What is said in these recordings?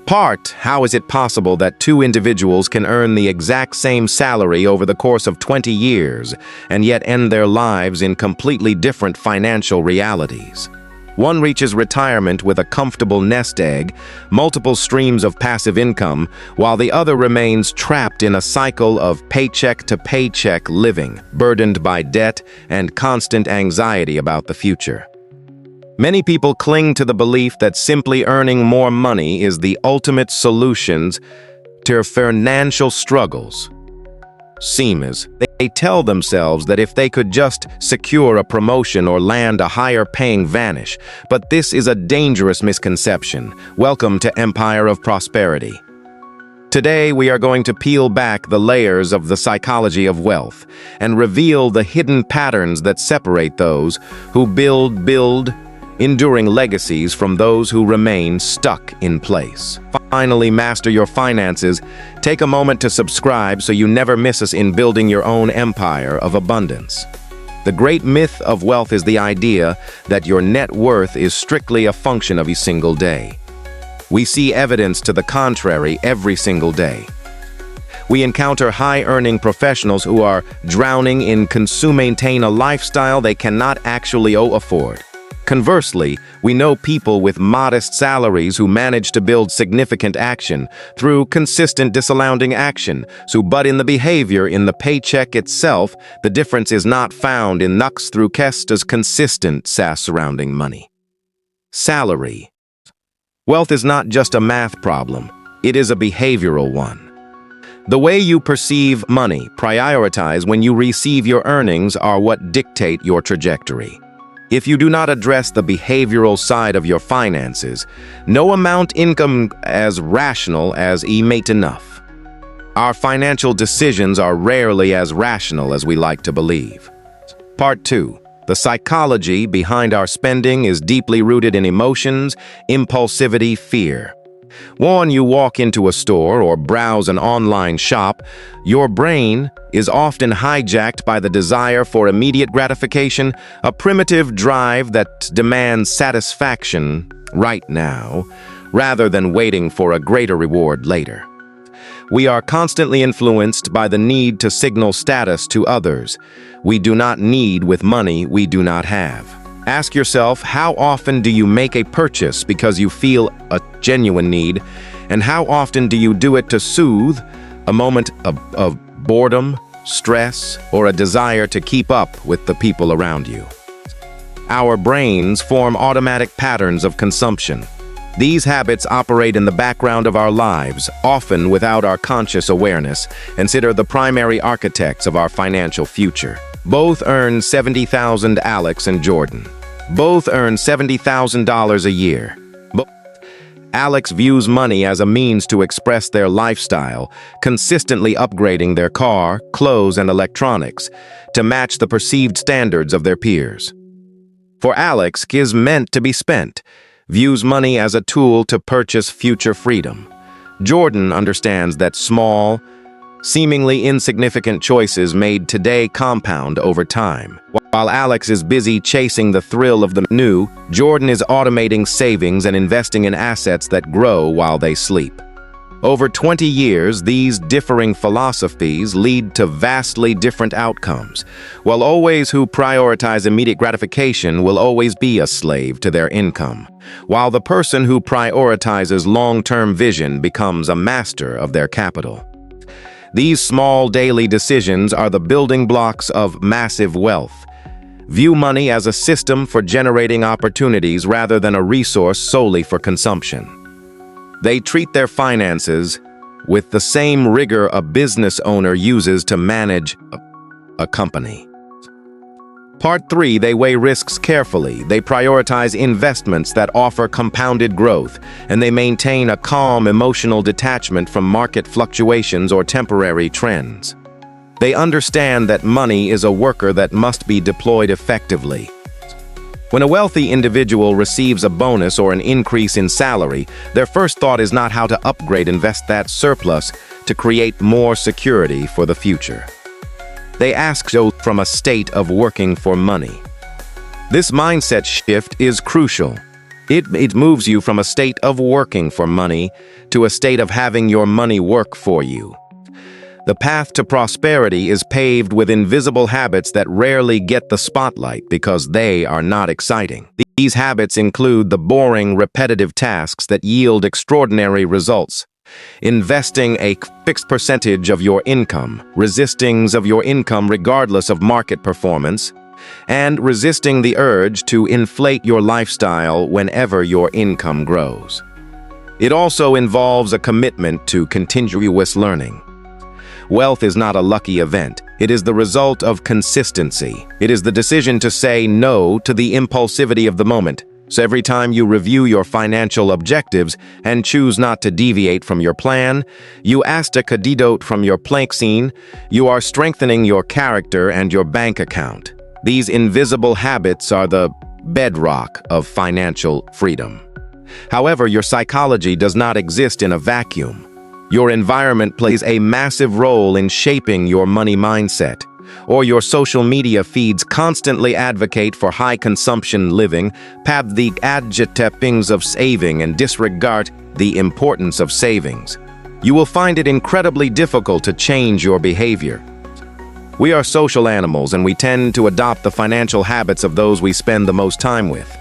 Part, how is it possible that two individuals can earn the exact same salary over the course of 20 years and yet end their lives in completely different financial realities? One reaches retirement with a comfortable nest egg, multiple streams of passive income, while the other remains trapped in a cycle of paycheck-to-paycheck living, burdened by debt and constant anxiety about the future. Many people cling to the belief that simply earning more money is the ultimate solution to their financial struggles. They tell themselves that if they could just secure a promotion or land a higher-paying vanish, but this is a dangerous misconception. Welcome to Empire of Prosperity. Today, we are going to peel back the layers of the psychology of wealth and reveal the hidden patterns that separate those who build enduring legacies from those who remain stuck in place. Finally, master your finances. Take a moment to subscribe so you never miss us in building your own empire of abundance. The great myth of wealth is the idea that your net worth is strictly a function of a single day. We see evidence to the contrary every single day. We encounter high-earning professionals who are drowning in maintain a lifestyle they cannot actually afford. Conversely, we know people with modest salaries who manage to build significant action through consistent disallowing action, but in the behavior in the paycheck itself, the difference is not found in nux through Kesta's consistent SAS surrounding money. Salary. Wealth is not just a math problem, it is a behavioral one. The way you perceive money, prioritize when you receive your earnings are what dictate your trajectory. If you do not address the behavioral side of your finances, no amount income as rational as mate enough. Our financial decisions are rarely as rational as we like to believe. Part 2. The psychology behind our spending is deeply rooted in emotions, impulsivity, fear. When you walk into a store or browse an online shop, your brain is often hijacked by the desire for immediate gratification, a primitive drive that demands satisfaction right now, rather than waiting for a greater reward later. We are constantly influenced by the need to signal status to others. We do not need with money we do not have. Ask yourself, how often do you make a purchase because you feel a genuine need, and how often do you do it to soothe a moment of boredom, stress, or a desire to keep up with the people around you? Our brains form automatic patterns of consumption. These habits operate in the background of our lives, often without our conscious awareness, and consider the primary architects of our financial future. Both earn $70,000, Alex and Jordan. Both earn $70,000 a year. Alex views money as a means to express their lifestyle, consistently upgrading their car, clothes, and electronics to match the perceived standards of their peers. For Alex, is meant to be spent, views money as a tool to purchase future freedom. Jordan understands that small, seemingly insignificant choices made today compound over time. While Alex is busy chasing the thrill of the new, Jordan is automating savings and investing in assets that grow while they sleep. Over 20 years, these differing philosophies lead to vastly different outcomes. While always who prioritize immediate gratification will always be a slave to their income, while the person who prioritizes long-term vision becomes a master of their capital. These small daily decisions are the building blocks of massive wealth. View money as a system for generating opportunities rather than a resource solely for consumption. They treat their finances with the same rigor a business owner uses to manage a company. Part 3, they weigh risks carefully. They prioritize investments that offer compounded growth, and they maintain a calm emotional detachment from market fluctuations or temporary trends. They understand that money is a worker that must be deployed effectively. When a wealthy individual receives a bonus or an increase in salary, their first thought is not how to upgrade invest that surplus to create more security for the future. They ask from a state of working for money. This mindset shift is crucial. It moves you from a state of working for money to a state of having your money work for you. The path to prosperity is paved with invisible habits that rarely get the spotlight because they are not exciting. These habits include the boring, repetitive tasks that yield extraordinary results. Investing a fixed percentage of your income, resistings of your income regardless of market performance, and resisting the urge to inflate your lifestyle whenever your income grows. It also involves a commitment to continuous learning. Wealth is not a lucky event. It is the result of consistency. It is the decision to say no to the impulsivity of the moment. So every time you review your financial objectives and choose not to deviate from your plan, you asta kadidot from your plank scene, you are strengthening your character and your bank account. These invisible habits are the bedrock of financial freedom. However, your psychology does not exist in a vacuum. Your environment plays a massive role in shaping your money mindset, or your social media feeds constantly advocate for high consumption living, pab the adjectives of saving and disregard the importance of savings. You will find it incredibly difficult to change your behavior. We are social animals and we tend to adopt the financial habits of those we spend the most time with.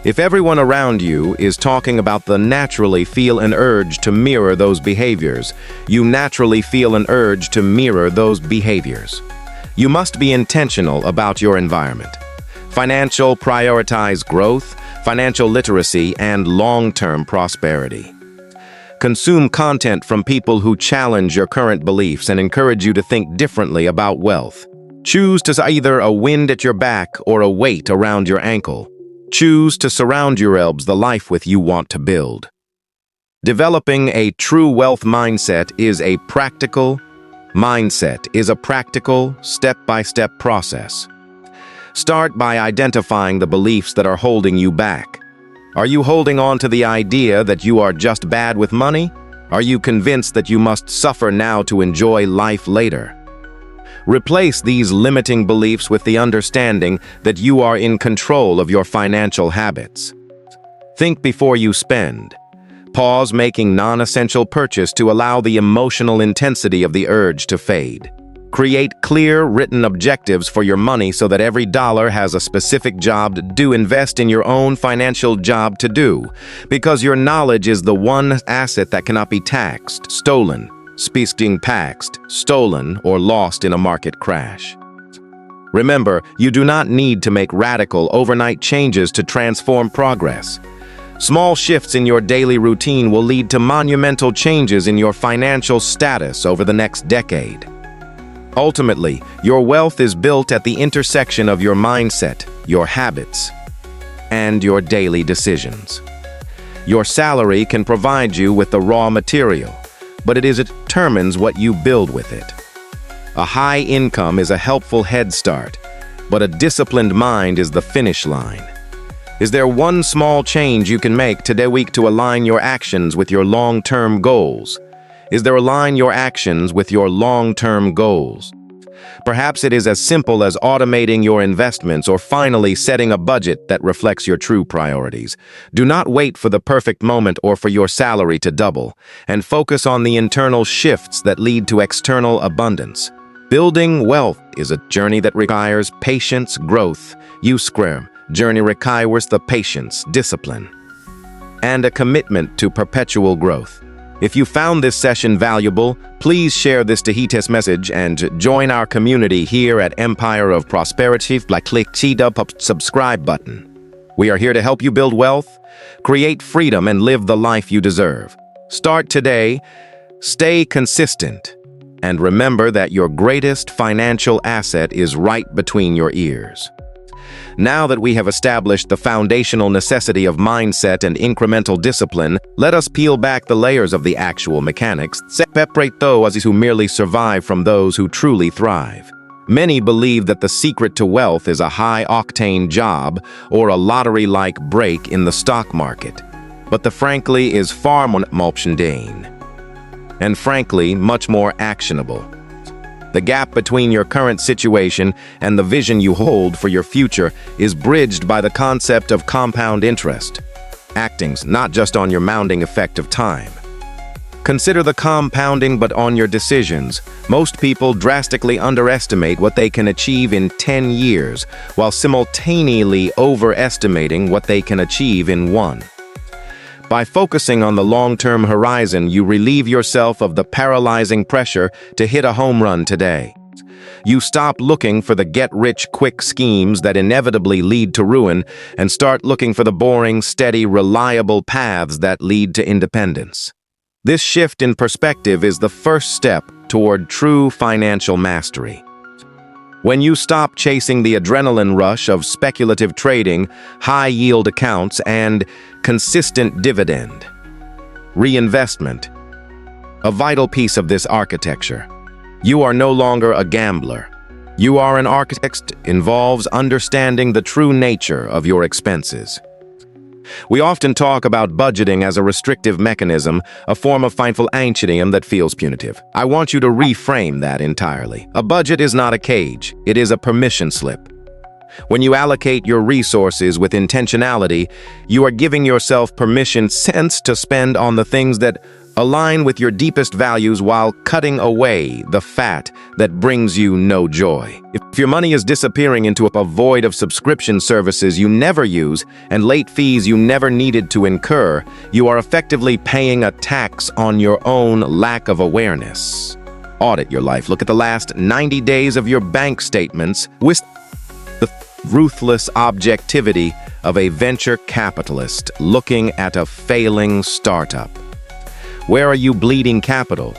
If everyone around you is talking about the naturally feel an urge to mirror those behaviors, you naturally feel an urge to mirror those behaviors. You must be intentional about your environment. Financial prioritize growth, financial literacy, and long-term prosperity. Consume content from people who challenge your current beliefs and encourage you to think differently about wealth. Choose to either a wind at your back or a weight around your ankle. Choose to surround yourselves the life with you want to build. Developing a true wealth mindset is a practical step-by-step process. Start by identifying the beliefs that are holding you back. Are you holding on to the idea that you are just bad with money? Are you convinced that you must suffer now to enjoy life later? Replace these limiting beliefs with the understanding that you are in control of your financial habits. Think before you spend. Pause making non-essential purchase to allow the emotional intensity of the urge to fade. Create clear, written objectives for your money so that every dollar has a specific job to do. Invest in your own financial job to do, because your knowledge is the one asset that cannot be taxed, stolen, or lost in a market crash. Remember, you do not need to make radical overnight changes to transform progress. Small shifts in your daily routine will lead to monumental changes in your financial status over the next decade. Ultimately, your wealth is built at the intersection of your mindset, your habits, and your daily decisions. Your salary can provide you with the raw material, but it determines what you build with it. A high income is a helpful head start, but a disciplined mind is the finish line. Is there one small change you can make today week to align your actions with your long-term goals? Align your actions with your long-term goals? Perhaps it is as simple as automating your investments or finally setting a budget that reflects your true priorities. Do not wait for the perfect moment or for your salary to double, and focus on the internal shifts that lead to external abundance. Building wealth is a journey that requires patience, growth. Journey requires the patience, discipline, and a commitment to perpetual growth. If you found this session valuable, please share this Tahitis message and join our community here at Empire of Prosperity by clicking the subscribe button. We are here to help you build wealth, create freedom, and live the life you deserve. Start today, stay consistent, and remember that your greatest financial asset is right between your ears. Now that we have established the foundational necessity of mindset and incremental discipline, let us peel back the layers of the actual mechanics, separate those who merely survive from those who truly thrive. Many believe that the secret to wealth is a high-octane job or a lottery-like break in the stock market. But the frankly is far more mundane, and frankly much more actionable. The gap between your current situation and the vision you hold for your future is bridged by the concept of compound interest. actings, not just on your mounting effect of time. Consider the compounding but on your decisions. Most people drastically underestimate what they can achieve in 10 years, while simultaneously overestimating what they can achieve in 1. By focusing on the long-term horizon, you relieve yourself of the paralyzing pressure to hit a home run today. You stop looking for the get-rich-quick schemes that inevitably lead to ruin and start looking for the boring, steady, reliable paths that lead to independence. This shift in perspective is the first step toward true financial mastery. When you stop chasing the adrenaline rush of speculative trading, high-yield accounts, and consistent dividend reinvestment, a vital piece of this architecture, you are no longer a gambler. You are an architect. Involves understanding the true nature of your expenses. We often talk about budgeting as a restrictive mechanism, a form of financial engineering that feels punitive. I want you to reframe that entirely. A budget is not a cage, it is a permission slip. When you allocate your resources with intentionality, you are giving yourself permission to spend on the things that align with your deepest values while cutting away the fat that brings you no joy. If your money is disappearing into a void of subscription services you never use and late fees you never needed to incur, you are effectively paying a tax on your own lack of awareness. Audit your life. Look at the last 90 days of your bank statements with the ruthless objectivity of a venture capitalist looking at a failing startup. Where are you bleeding capital?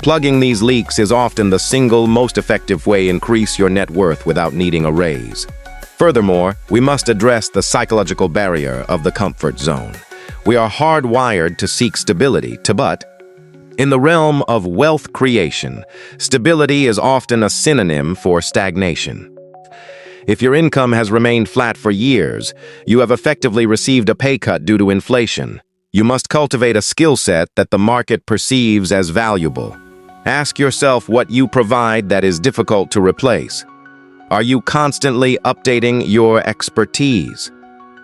Plugging these leaks is often the single most effective way to increase your net worth without needing a raise. Furthermore, we must address the psychological barrier of the comfort zone. We are hardwired to seek stability, but in the realm of wealth creation, stability is often a synonym for stagnation. If your income has remained flat for years, you have effectively received a pay cut due to inflation. You must cultivate a skill set that the market perceives as valuable. Ask yourself what you provide that is difficult to replace. Are you constantly updating your expertise?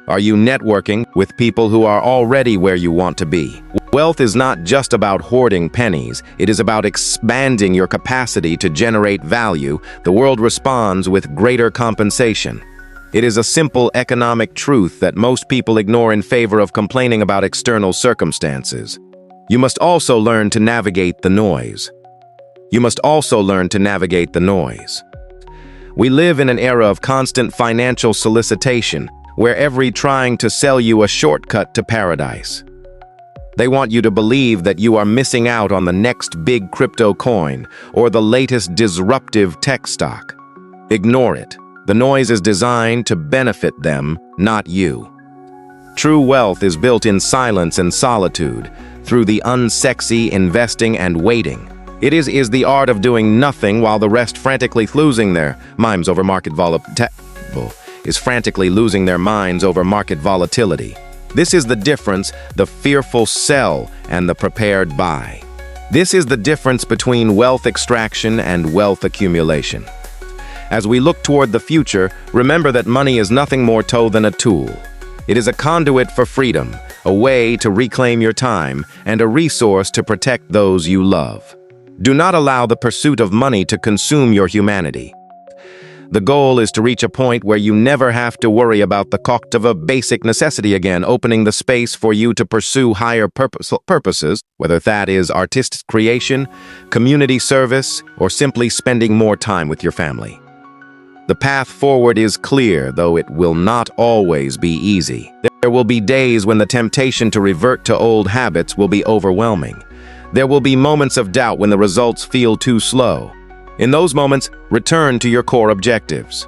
Are you networking with people who are already where you want to be? Wealth is not just about hoarding pennies. It is about expanding your capacity to generate value. The world responds with greater compensation. It is a simple economic truth that most people ignore in favor of complaining about external circumstances. You must also learn to navigate the noise. We live in an era of constant financial solicitation, where every trying to sell you a shortcut to paradise. They want you to believe that you are missing out on the next big crypto coin or the latest disruptive tech stock. Ignore it. The noise is designed to benefit them, not you. True wealth is built in silence and solitude, through the unsexy investing and waiting. It is the art of doing nothing while the rest frantically losing their minds over market volatility. This is the difference, the fearful sell and the prepared buy. This is the difference between wealth extraction and wealth accumulation. As we look toward the future, remember that money is nothing more than a tool. It is a conduit for freedom, a way to reclaim your time, and a resource to protect those you love. Do not allow the pursuit of money to consume your humanity. The goal is to reach a point where you never have to worry about the cost of a basic necessity again, opening the space for you to pursue higher purposes, whether that is artistic creation, community service, or simply spending more time with your family. The path forward is clear, though it will not always be easy. There will be days when the temptation to revert to old habits will be overwhelming. There will be moments of doubt when the results feel too slow. In those moments, return to your core objectives.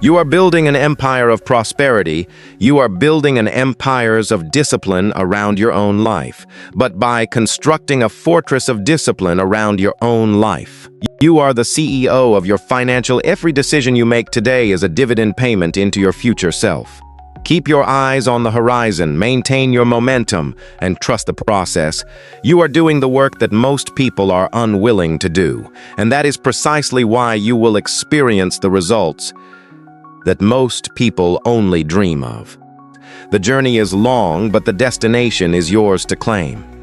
You are building an empire of prosperity. You are building an empire of discipline around your own life. But by constructing a fortress of discipline around your own life, you are the CEO of your financial. Every decision you make today is a dividend payment into your future self. Keep your eyes on the horizon, maintain your momentum, and trust the process. You are doing the work that most people are unwilling to do, and that is precisely why you will experience the results that most people only dream of. The journey is long, but the destination is yours to claim.